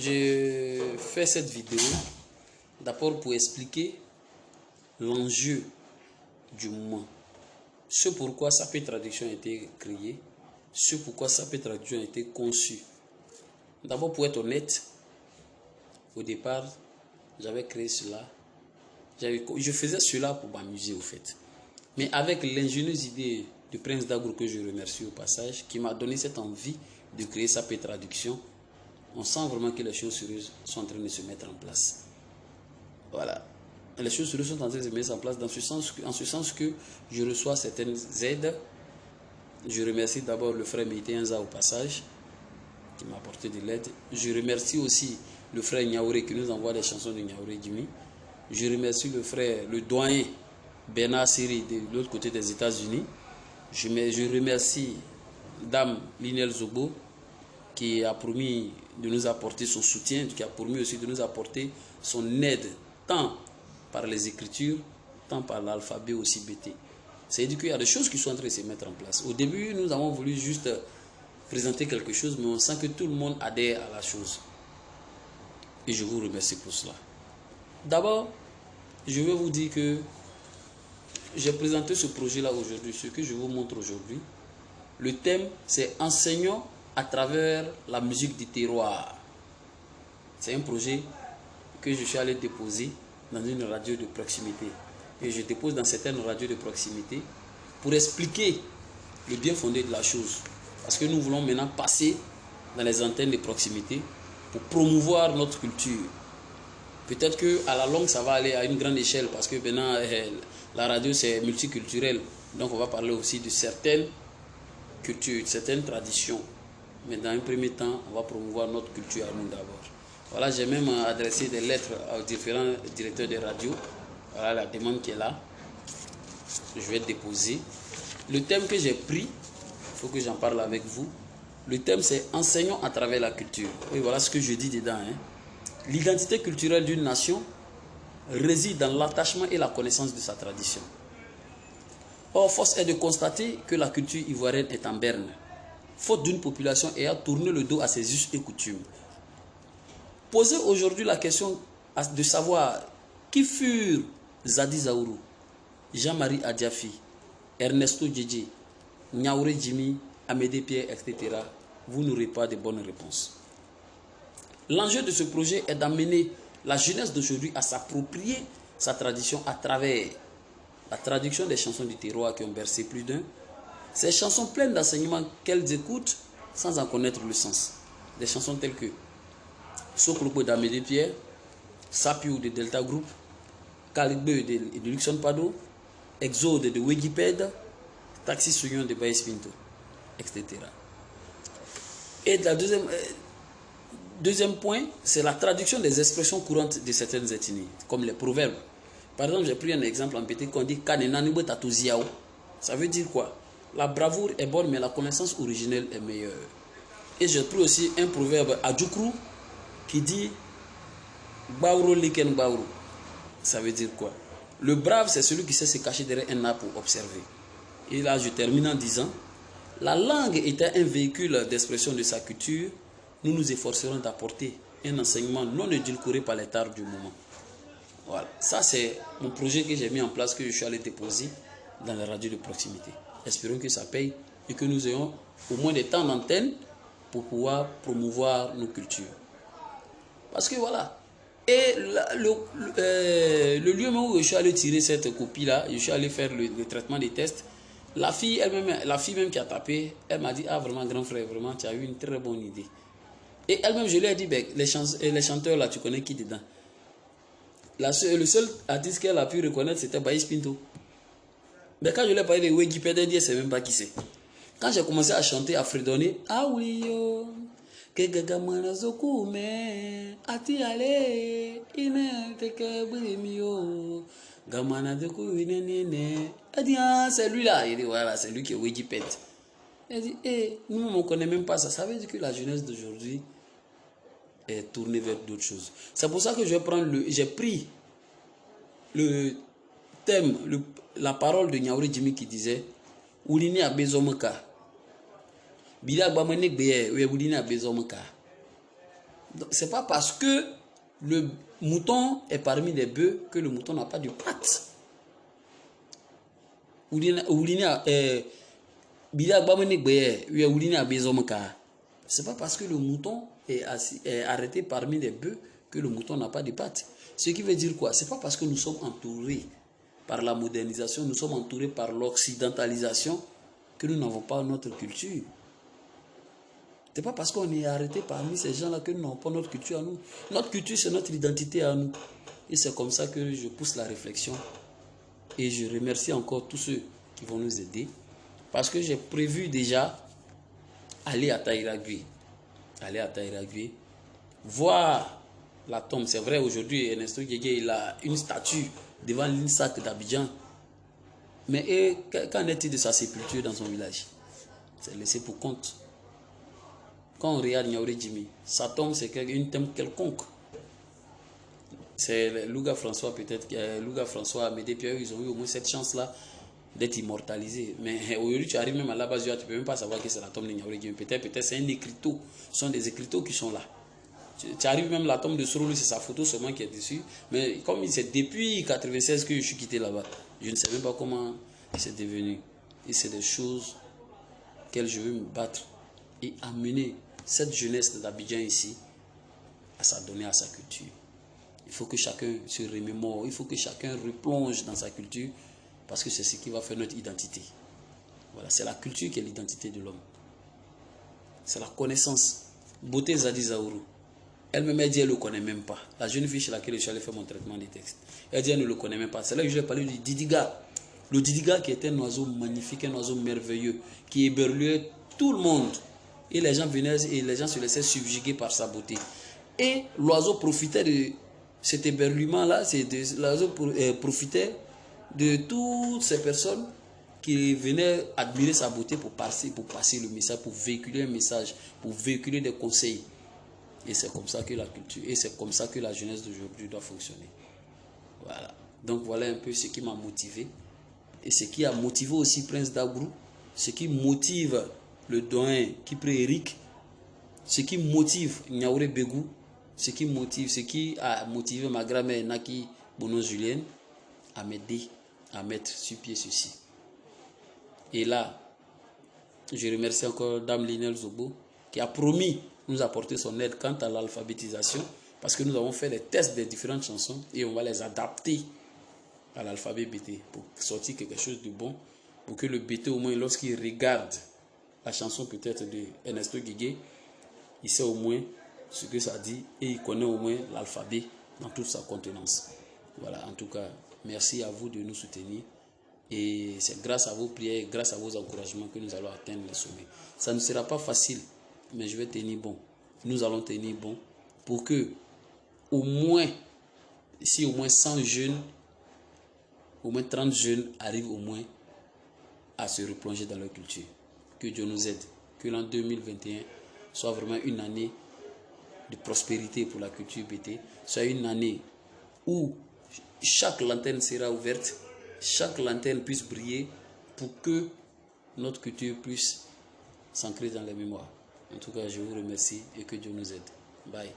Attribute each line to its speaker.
Speaker 1: Je fais cette vidéo d'abord pour expliquer l'enjeu du moment. Ce pourquoi SAP Traduction a été créé, ce pourquoi SAP Traduction a été conçu. D'abord, pour être honnête, au départ, j'avais créé cela. Je faisais cela pour m'amuser au fait. Mais avec l'ingénieuse idée de Prince Dagour, que je remercie au passage, qui m'a donné cette envie de créer SAP Traduction, on sent vraiment que les choses sérieuses sont en train de se mettre en place. Voilà. Les choses sérieuses sont en train de se mettre en place en ce sens que je reçois certaines aides. Je remercie d'abord le frère Meïté Enza au passage, qui m'a apporté de l'aide. Je remercie aussi le frère Niaouré qui nous envoie des chansons de Niaouré Jimmy. Je remercie le doyen Bernard Siri de l'autre côté des États-Unis. Je remercie Dame Linel Zobo qui a promis de nous apporter son soutien, qui a promis aussi de nous apporter son aide, tant par les écritures, tant par l'alphabet aussi BT. C'est-à-dire qu'il y a des choses qui sont en train de se mettre en place. Au début, nous avons voulu juste présenter quelque chose, mais on sent que tout le monde adhère à la chose. Et je vous remercie pour cela. D'abord, je vais vous dire que j'ai présenté ce projet-là aujourd'hui, ce que je vous montre aujourd'hui. Le thème, c'est enseignant à travers la musique du terroir. C'est un projet que je suis allé déposer dans une radio de proximité. Et je dépose dans certaines radios de proximité pour expliquer le bien fondé de la chose. Parce que nous voulons maintenant passer dans les antennes de proximité pour promouvoir notre culture. Peut-être qu'à la longue, ça va aller à une grande échelle parce que maintenant, la radio, c'est multiculturel. Donc, on va parler aussi de certaines cultures, certaines traditions. Mais dans un premier temps, on va promouvoir notre culture à nous d'abord. Voilà, j'ai même adressé des lettres aux différents directeurs de radio. Voilà la demande qui est là. Je vais déposer. Le thème que j'ai pris, il faut que j'en parle avec vous. Le thème, c'est enseignons à travers la culture. Et voilà ce que je dis dedans. L'identité culturelle d'une nation réside dans l'attachement et la connaissance de sa tradition. Or, force est de constater que la culture ivoirienne est en berne, faute d'une population ayant tourné le dos à ses us et coutumes. Poser aujourd'hui la question de savoir qui furent Zadi Zaourou, Jean-Marie Adjafi, Ernesto Djedje, Niaouré Jimmy, Amédée Pierre, etc., vous n'aurez pas de bonnes réponses. L'enjeu de ce projet est d'amener la jeunesse d'aujourd'hui à s'approprier sa tradition à travers la traduction des chansons du terroir qui ont bercé plus d'un. Ces chansons pleines d'enseignements qu'elles écoutent sans en connaître le sens. Des chansons telles que Soklopo d'Amédée Pierre, Sapiou de Delta Group, Kalibeu de Luxon Pado, Exode de Wigiped, Taxi Souillon de Baïs Pinto, etc. Et la deuxième point, c'est la traduction des expressions courantes de certaines ethnies, comme les proverbes. Par exemple, j'ai pris un exemple en PT qu'on dit Kanenanibo Tatouziao. Ça veut dire quoi? La bravoure est bonne, mais la connaissance originelle est meilleure. Et j'ai pris aussi un proverbe Adjoukrou qui dit Baouro Liken Baouro. Ça veut dire quoi? Le brave, c'est celui qui sait se cacher derrière un arbre pour observer. Et là, je termine en disant la langue étant un véhicule d'expression de sa culture, nous nous efforcerons d'apporter un enseignement non édulcoré par les tares du moment. Voilà, ça c'est mon projet que j'ai mis en place, que je suis allé déposer dans la radio de proximité. Espérons que ça paye et que nous ayons au moins des temps d'antenne pour pouvoir promouvoir nos cultures. Parce que voilà, et le lieu même où je suis allé tirer cette copie-là, je suis allé faire le traitement des tests, la fille même qui a tapé, elle m'a dit, ah vraiment grand frère, vraiment tu as eu une très bonne idée. Et elle-même, je lui ai dit, ben, les chanteurs là, tu connais qui dedans? Le seul artiste qu'elle a pu reconnaître, c'était Baïs Pinto. Mais quand je lui ai parlé de Wigipédia, elle ne sait même pas qui c'est. Quand j'ai commencé à chanter, à fredonner, ah oui yo, que gagamana zokume, ati ale, ine teke brimio, gamana zoku inene. Elle dit, ah, c'est lui là. Il dit, voilà, c'est lui qui est Wigipédia. Elle dit, nous, on ne connaît même pas ça. Ça veut dire que la jeunesse d'aujourd'hui est tournée vers d'autres choses. C'est pour ça que j'ai pris le thème, la parole de Niaouré Jimmy qui disait Oulini a bezomoka. Bila Bamanek Beye, Oulini a bezomoka. C'est pas parce que le mouton est parmi les bœufs que le mouton n'a pas de pattes. C'est pas parce que le mouton est arrêté parmi les bœufs que le mouton n'a pas de pattes. Ce qui veut dire quoi? C'est pas parce que nous sommes entourés par la modernisation, nous sommes entourés par l'occidentalisation que nous n'avons pas notre culture. C'est pas parce qu'on est arrêté parmi ces gens-là que nous n'avons pas notre culture à nous. Notre culture, c'est notre identité à nous. Et c'est comme ça que je pousse la réflexion. Et je remercie encore tous ceux qui vont nous aider. Parce que j'ai prévu déjà aller à Taïragui. Aller à Taïragui. Voir la tombe. C'est vrai, aujourd'hui, Ernesto Guégué, il a une statue devant l'INSAC d'Abidjan. Mais qu'en est-il de sa sépulture dans son village? C'est laissé pour compte. Quand on regarde Niaouré Jimmy, sa tombe, c'est une tombe quelconque. C'est Louga François, peut-être, Louga François, Amédée Pierre, ils ont eu au moins cette chance-là d'être immortalisés. Mais aujourd'hui, tu arrives même à la base, tu ne peux même pas savoir que c'est la tombe de Niaouré Jimmy. Peut-être c'est un écriteau. Ce sont des écriteaux qui sont là. Tu arrives même à la tombe de Sorolo, c'est sa photo seulement qui est dessus. Mais comme c'est depuis 1996 que je suis quitté là-bas, je ne sais même pas comment c'est devenu. Et c'est des choses auxquelles je veux me battre et amener cette jeunesse d'Abidjan ici à s'adonner à sa culture. Il faut que chacun se remémore, il faut que chacun replonge dans sa culture parce que c'est ce qui va faire notre identité. Voilà, c'est la culture qui est l'identité de l'homme. C'est la connaissance. Beauté Zadi Zaourou. Elle-même, elle dit, elle ne le connaît même pas. La jeune fille chez laquelle je suis allé faire mon traitement des textes. Elle dit, elle ne le connaît même pas. C'est là que je lui ai parlé du Didiga. Le Didiga qui était un oiseau magnifique, un oiseau merveilleux, qui éberluait tout le monde. Et les gens venaient et les gens se laissaient subjuguer par sa beauté. Et l'oiseau profitait de cet éberluement-là, l'oiseau profitait de toutes ces personnes qui venaient admirer sa beauté pour passer le message, pour véhiculer un message, pour véhiculer des conseils. Et c'est comme ça que la culture, et c'est comme ça que la jeunesse d'aujourd'hui doit fonctionner. Voilà. Donc voilà un peu ce qui m'a motivé. Et ce qui a motivé aussi Prince Dabrou, ce qui motive le doyen Kipré Eric, ce qui motive Niaouré Begou, ce qui a motivé ma grand-mère Naki Bono Julienne à m'aider à mettre sur pied ceci. Et là, je remercie encore Dame Linel Zobo qui a promis nous apporter son aide quant à l'alphabétisation parce que nous avons fait les tests des différentes chansons et on va les adapter à l'alphabet BT pour sortir quelque chose de bon, pour que le BT au moins lorsqu'il regarde la chanson peut-être de Ernesto Guégué, il sait au moins ce que ça dit et il connaît au moins l'alphabet dans toute sa contenance. Voilà, en tout cas, merci à vous de nous soutenir et c'est grâce à vos prières, grâce à vos encouragements que nous allons atteindre les sommets. Ça ne sera pas facile, mais je vais tenir bon. Nous allons tenir bon pour que au moins, si au moins 100 jeunes, au moins 30 jeunes arrivent au moins à se replonger dans leur culture. Que Dieu nous aide. Que l'an 2021 soit vraiment une année de prospérité pour la culture BT. Soit une année où chaque lanterne sera ouverte, chaque lanterne puisse briller pour que notre culture puisse s'ancrer dans les mémoires. En tout cas, je vous remercie et que Dieu nous aide. Bye.